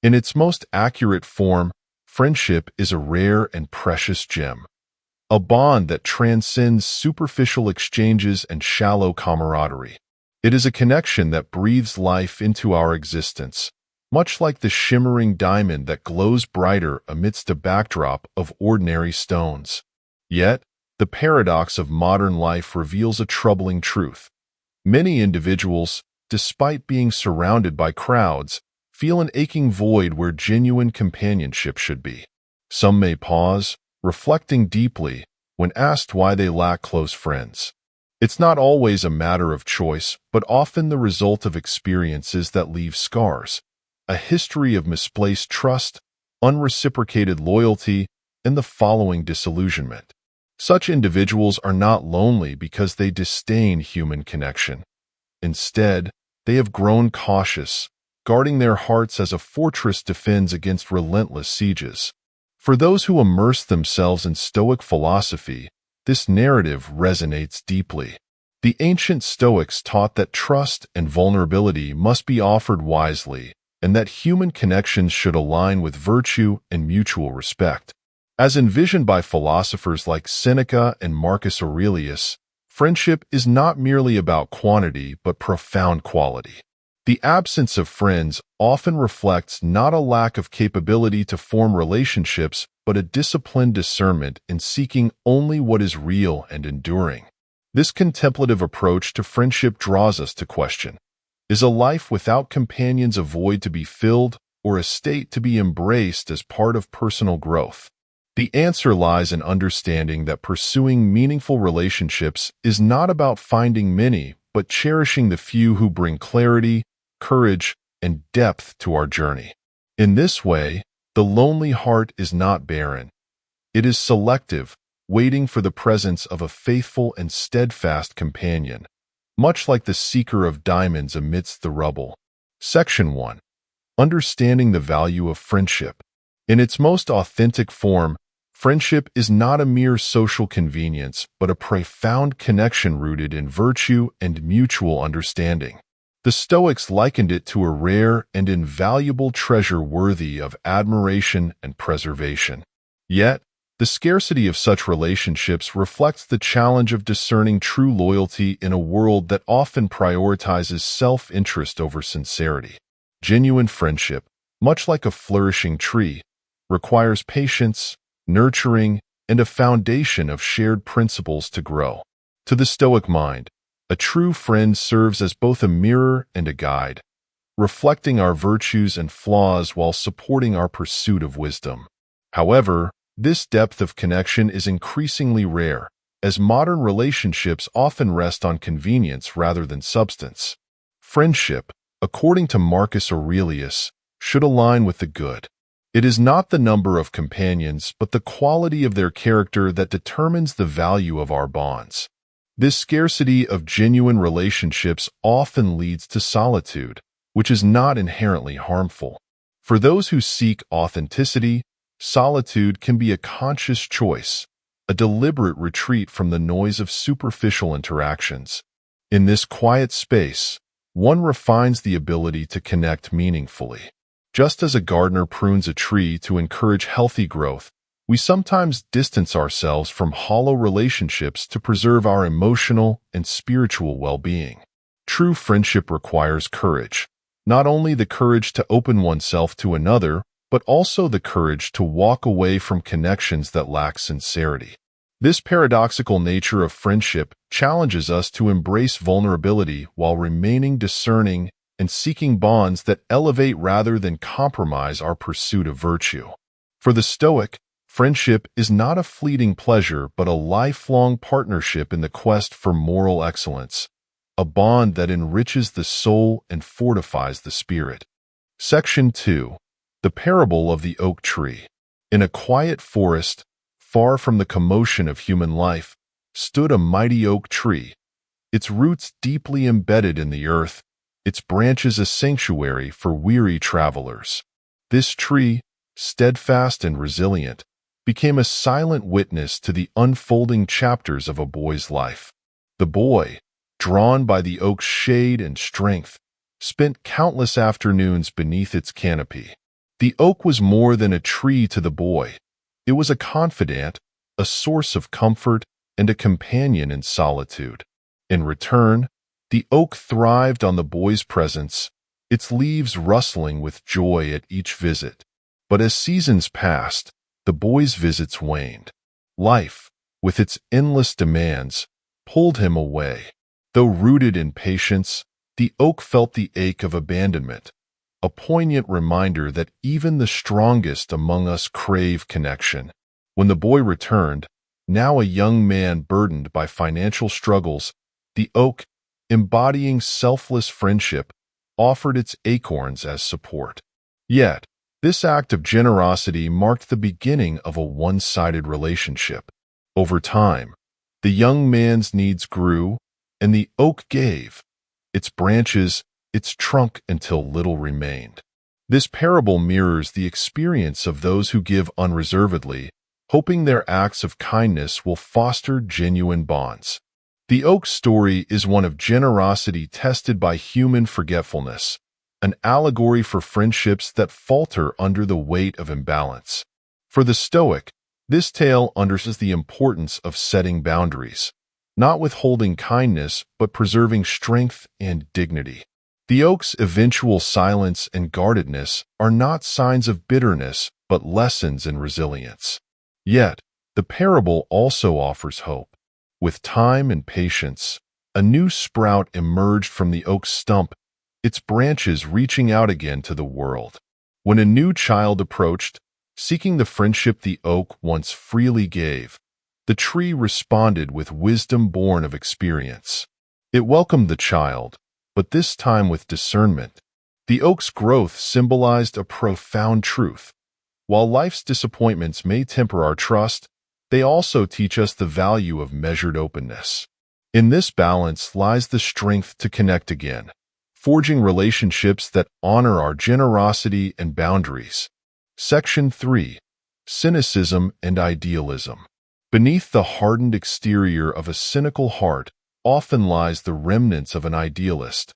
In its most accurate form, friendship is a rare and precious gem, a bond that transcends superficial exchanges and shallow camaraderie. It is a connection that breathes life into our existence, much like the shimmering diamond that glows brighter amidst a backdrop of ordinary stones. Yet, the paradox of modern life reveals a troubling truth. Many individuals, despite being surrounded by crowds, feel an aching void where genuine companionship should be. Some may pause, reflecting deeply, when asked why they lack close friends. It's not always a matter of choice, but often the result of experiences that leave scars. A history of misplaced trust, unreciprocated loyalty, and the following disillusionment. Such individuals are not lonely because they disdain human connection. Instead, they have grown cautious, guarding their hearts as a fortress defends against relentless sieges. For those who immerse themselves in Stoic philosophy, this narrative resonates deeply. The ancient Stoics taught that trust and vulnerability must be offered wisely, and that human connections should align with virtue and mutual respect. As envisioned by philosophers like Seneca and Marcus Aurelius, friendship is not merely about quantity but profound quality. The absence of friends often reflects not a lack of capability to form relationships, but a disciplined discernment in seeking only what is real and enduring. This contemplative approach to friendship draws us to question: is a life without companions a void to be filled, or a state to be embraced as part of personal growth? The answer lies in understanding that pursuing meaningful relationships is not about finding many, but cherishing the few who bring clarity, courage, and depth to our journey. In this way, the lonely heart is not barren. It is selective, waiting for the presence of a faithful and steadfast companion, much like the seeker of diamonds amidst the rubble. Section 1. Understanding the value of friendship. In its most authentic form, friendship is not a mere social convenience, but a profound connection rooted in virtue and mutual understanding. The Stoics likened it to a rare and invaluable treasure worthy of admiration and preservation. Yet, the scarcity of such relationships reflects the challenge of discerning true loyalty in a world that often prioritizes self-interest over sincerity. Genuine friendship, much like a flourishing tree, requires patience, nurturing, and a foundation of shared principles to grow. To the Stoic mind, a true friend serves as both a mirror and a guide, reflecting our virtues and flaws while supporting our pursuit of wisdom. However, this depth of connection is increasingly rare, as modern relationships often rest on convenience rather than substance. Friendship, according to Marcus Aurelius, should align with the good. It is not the number of companions, but the quality of their character that determines the value of our bonds. This scarcity of genuine relationships often leads to solitude, which is not inherently harmful. For those who seek authenticity, solitude can be a conscious choice, a deliberate retreat from the noise of superficial interactions. In this quiet space, one refines the ability to connect meaningfully. Just as a gardener prunes a tree to encourage healthy growth, we sometimes distance ourselves from hollow relationships to preserve our emotional and spiritual well-being. True friendship requires courage, not only the courage to open oneself to another, but also the courage to walk away from connections that lack sincerity. This paradoxical nature of friendship challenges us to embrace vulnerability while remaining discerning and seeking bonds that elevate rather than compromise our pursuit of virtue. For the Stoic, friendship is not a fleeting pleasure but a lifelong partnership in the quest for moral excellence, a bond that enriches the soul and fortifies the spirit. Section 2. The Parable of the Oak Tree. In a quiet forest, far from the commotion of human life, stood a mighty oak tree, its roots deeply embedded in the earth, its branches a sanctuary for weary travelers. This tree, steadfast and resilient, became a silent witness to the unfolding chapters of a boy's life. The boy, drawn by the oak's shade and strength, spent countless afternoons beneath its canopy. The oak was more than a tree to the boy. It was a confidant, a source of comfort, and a companion in solitude. In return, the oak thrived on the boy's presence, its leaves rustling with joy at each visit. But as seasons passed, the boy's visits waned. Life, with its endless demands, pulled him away. Though rooted in patience, the oak felt the ache of abandonment, a poignant reminder that even the strongest among us crave connection. When the boy returned, now a young man burdened by financial struggles, the oak, embodying selfless friendship, offered its acorns as support. Yet, this act of generosity marked the beginning of a one-sided relationship. Over time, the young man's needs grew, and the oak gave, its branches, its trunk until little remained. This parable mirrors the experience of those who give unreservedly, hoping their acts of kindness will foster genuine bonds. The oak's story is one of generosity tested by human forgetfulness, an allegory for friendships that falter under the weight of imbalance. For the Stoic, this tale underscores the importance of setting boundaries, not withholding kindness but preserving strength and dignity. The oak's eventual silence and guardedness are not signs of bitterness but lessons in resilience. Yet, the parable also offers hope. With time and patience, a new sprout emerged from the oak's stump, its branches reaching out again to the world. When a new child approached, seeking the friendship the oak once freely gave, the tree responded with wisdom born of experience. It welcomed the child, but this time with discernment. The oak's growth symbolized a profound truth. While life's disappointments may temper our trust, they also teach us the value of measured openness. In this balance lies the strength to connect again, forging relationships that honor our generosity and boundaries. Section 3. Cynicism and Idealism. Beneath the hardened exterior of a cynical heart often lies the remnants of an idealist,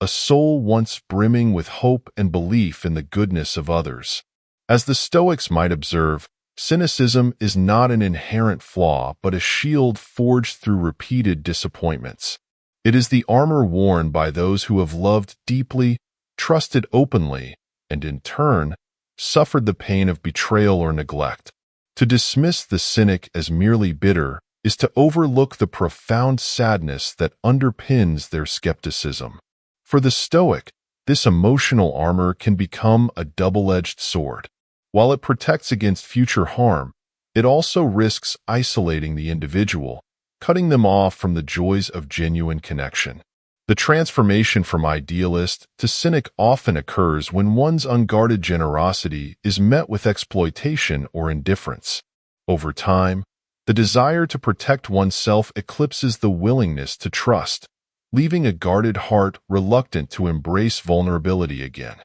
a soul once brimming with hope and belief in the goodness of others. As the Stoics might observe, cynicism is not an inherent flaw but a shield forged through repeated disappointments. It is the armor worn by those who have loved deeply, trusted openly, and in turn, suffered the pain of betrayal or neglect. To dismiss the cynic as merely bitter is to overlook the profound sadness that underpins their skepticism. For the Stoic, this emotional armor can become a double-edged sword. While it protects against future harm, it also risks isolating the individual, cutting them off from the joys of genuine connection. The transformation from idealist to cynic often occurs when one's unguarded generosity is met with exploitation or indifference. Over time, the desire to protect oneself eclipses the willingness to trust, leaving a guarded heart reluctant to embrace vulnerability again.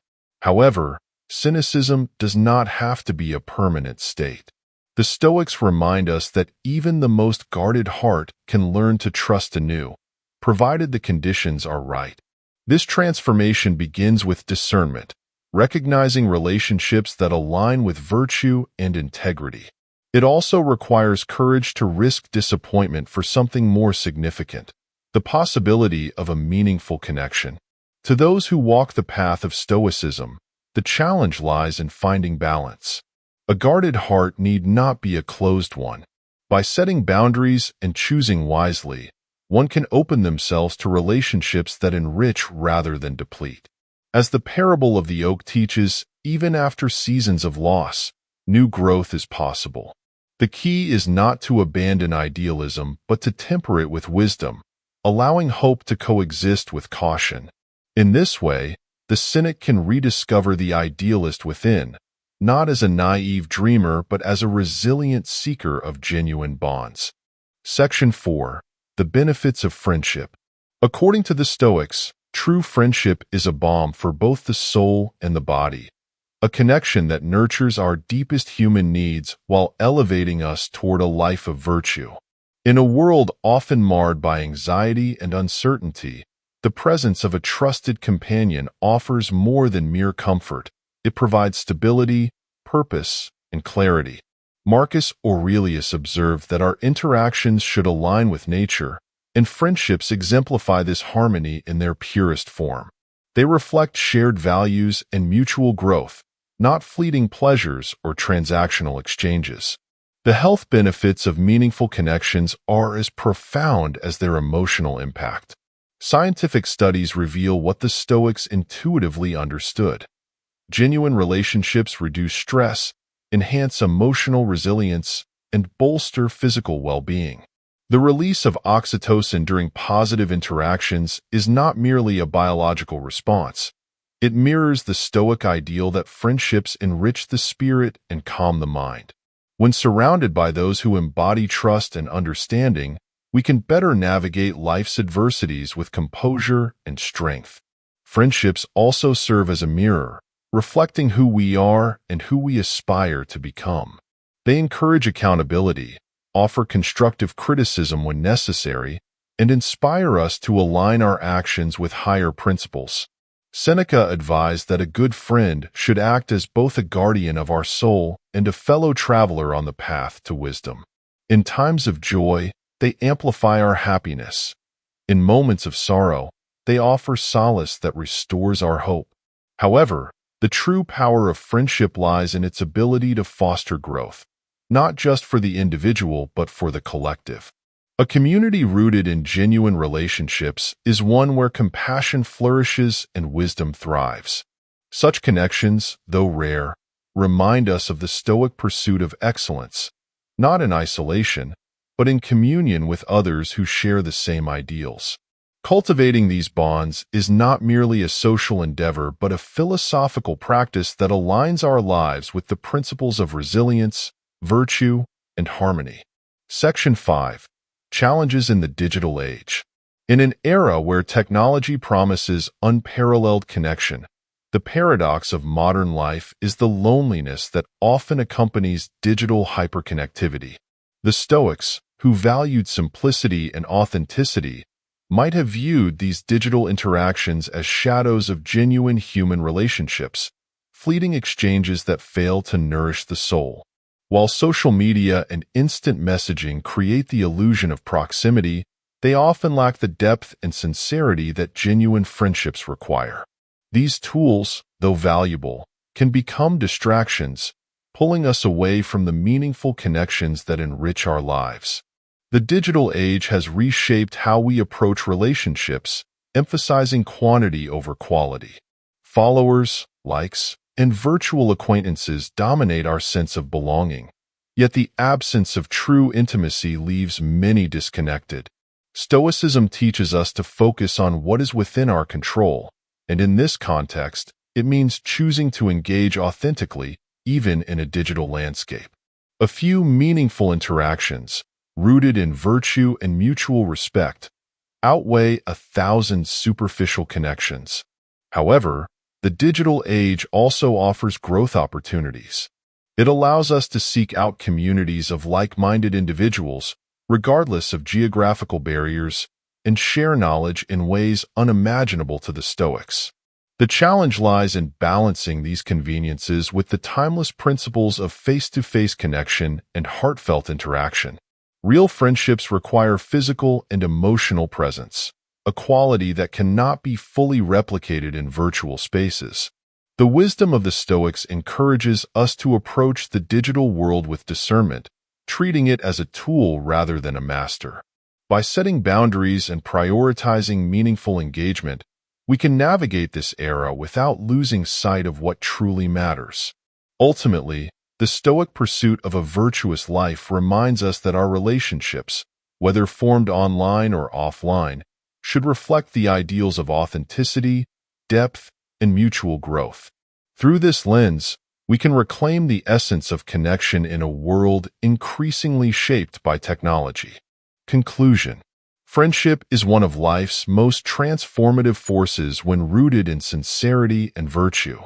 However, cynicism does not have to be a permanent state. The Stoics remind us that even the most guarded heart can learn to trust anew, provided the conditions are right. This transformation begins with discernment, recognizing relationships that align with virtue and integrity. It also requires courage to risk disappointment for something more significant, the possibility of a meaningful connection. To those who walk the path of Stoicism, the challenge lies in finding balance. A guarded heart need not be a closed one. By setting boundaries and choosing wisely, one can open themselves to relationships that enrich rather than deplete. As the parable of the oak teaches, even after seasons of loss, new growth is possible. The key is not to abandon idealism, but to temper it with wisdom, allowing hope to coexist with caution. In this way, the cynic can rediscover the idealist within, not as a naive dreamer but as a resilient seeker of genuine bonds. Section 4. The benefits of friendship. According to the Stoics, true friendship is a balm for both the soul and the body, a connection that nurtures our deepest human needs while elevating us toward a life of virtue. In a world often marred by anxiety and uncertainty, the presence of a trusted companion offers more than mere comfort. It provides stability, purpose, and clarity. Marcus Aurelius observed that our interactions should align with nature, and friendships exemplify this harmony in their purest form. They reflect shared values and mutual growth, not fleeting pleasures or transactional exchanges. The health benefits of meaningful connections are as profound as their emotional impact. Scientific studies reveal what the Stoics intuitively understood. Genuine relationships reduce stress, enhance emotional resilience, and bolster physical well-being. The release of oxytocin during positive interactions is not merely a biological response. It mirrors the Stoic ideal that friendships enrich the spirit and calm the mind. When surrounded by those who embody trust and understanding, we can better navigate life's adversities with composure and strength. Friendships also serve as a mirror, reflecting who we are and who we aspire to become. They encourage accountability, offer constructive criticism when necessary, and inspire us to align our actions with higher principles. Seneca advised that a good friend should act as both a guardian of our soul and a fellow traveler on the path to wisdom. In times of joy, they amplify our happiness. In moments of sorrow, they offer solace that restores our hope. However, the true power of friendship lies in its ability to foster growth, not just for the individual but for the collective. A community rooted in genuine relationships is one where compassion flourishes and wisdom thrives. Such connections, though rare, remind us of the Stoic pursuit of excellence, not in isolation, but in communion with others who share the same ideals. Cultivating these bonds is not merely a social endeavor but a philosophical practice that aligns our lives with the principles of resilience, virtue, and harmony. Section 5. Challenges in the digital age. In an era where technology promises unparalleled connection, the paradox of modern life is the loneliness that often accompanies digital hyperconnectivity. The Stoics, who valued simplicity and authenticity, might have viewed these digital interactions as shadows of genuine human relationships, fleeting exchanges that fail to nourish the soul. While social media and instant messaging create the illusion of proximity, they often lack the depth and sincerity that genuine friendships require. These tools, though valuable, can become distractions, pulling us away from the meaningful connections that enrich our lives. The digital age has reshaped how we approach relationships, emphasizing quantity over quality. Followers, likes, and virtual acquaintances dominate our sense of belonging, yet the absence of true intimacy leaves many disconnected. Stoicism teaches us to focus on what is within our control, and in this context, it means choosing to engage authentically, even in a digital landscape. A few meaningful interactions, rooted in virtue and mutual respect, outweigh 1,000 superficial connections. However, the digital age also offers growth opportunities. It allows us to seek out communities of like-minded individuals, regardless of geographical barriers, and share knowledge in ways unimaginable to the Stoics. The challenge lies in balancing these conveniences with the timeless principles of face-to-face connection and heartfelt interaction. Real friendships require physical and emotional presence, a quality that cannot be fully replicated in virtual spaces. The wisdom of the Stoics encourages us to approach the digital world with discernment, treating it as a tool rather than a master. By setting boundaries and prioritizing meaningful engagement, we can navigate this era without losing sight of what truly matters. Ultimately, the Stoic pursuit of a virtuous life reminds us that our relationships, whether formed online or offline, should reflect the ideals of authenticity, depth, and mutual growth. Through this lens, we can reclaim the essence of connection in a world increasingly shaped by technology. Conclusion. Friendship is one of life's most transformative forces when rooted in sincerity and virtue.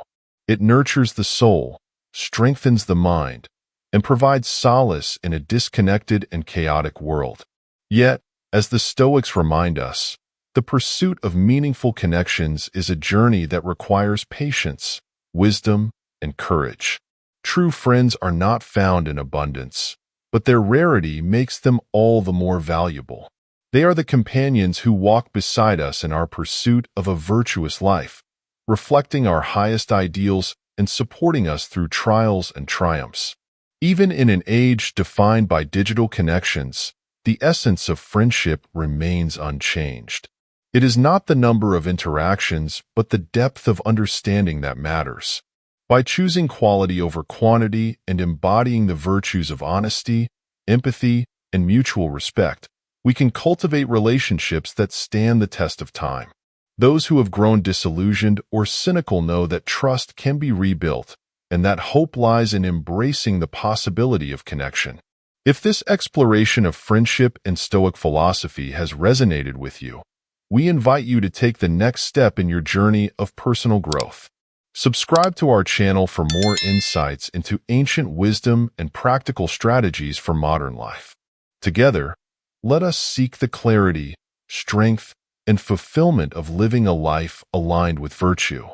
It nurtures the soul, strengthens the mind, and provides solace in a disconnected and chaotic world. Yet, as the Stoics remind us, the pursuit of meaningful connections is a journey that requires patience, wisdom, and courage. True friends are not found in abundance, but their rarity makes them all the more valuable. They are the companions who walk beside us in our pursuit of a virtuous life, reflecting our highest ideals and supporting us through trials and triumphs. Even in an age defined by digital connections, the essence of friendship remains unchanged. It is not the number of interactions, but the depth of understanding that matters. By choosing quality over quantity and embodying the virtues of honesty, empathy, and mutual respect, we can cultivate relationships that stand the test of time. Those who have grown disillusioned or cynical know that trust can be rebuilt, and that hope lies in embracing the possibility of connection. If this exploration of friendship and Stoic philosophy has resonated with you, we invite you to take the next step in your journey of personal growth. Subscribe to our channel for more insights into ancient wisdom and practical strategies for modern life. Together, let us seek the clarity, strength, and fulfillment of living a life aligned with virtue.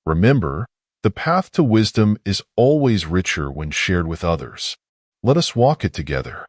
Remember, the path to wisdom is always richer when shared with others. Let us walk it together.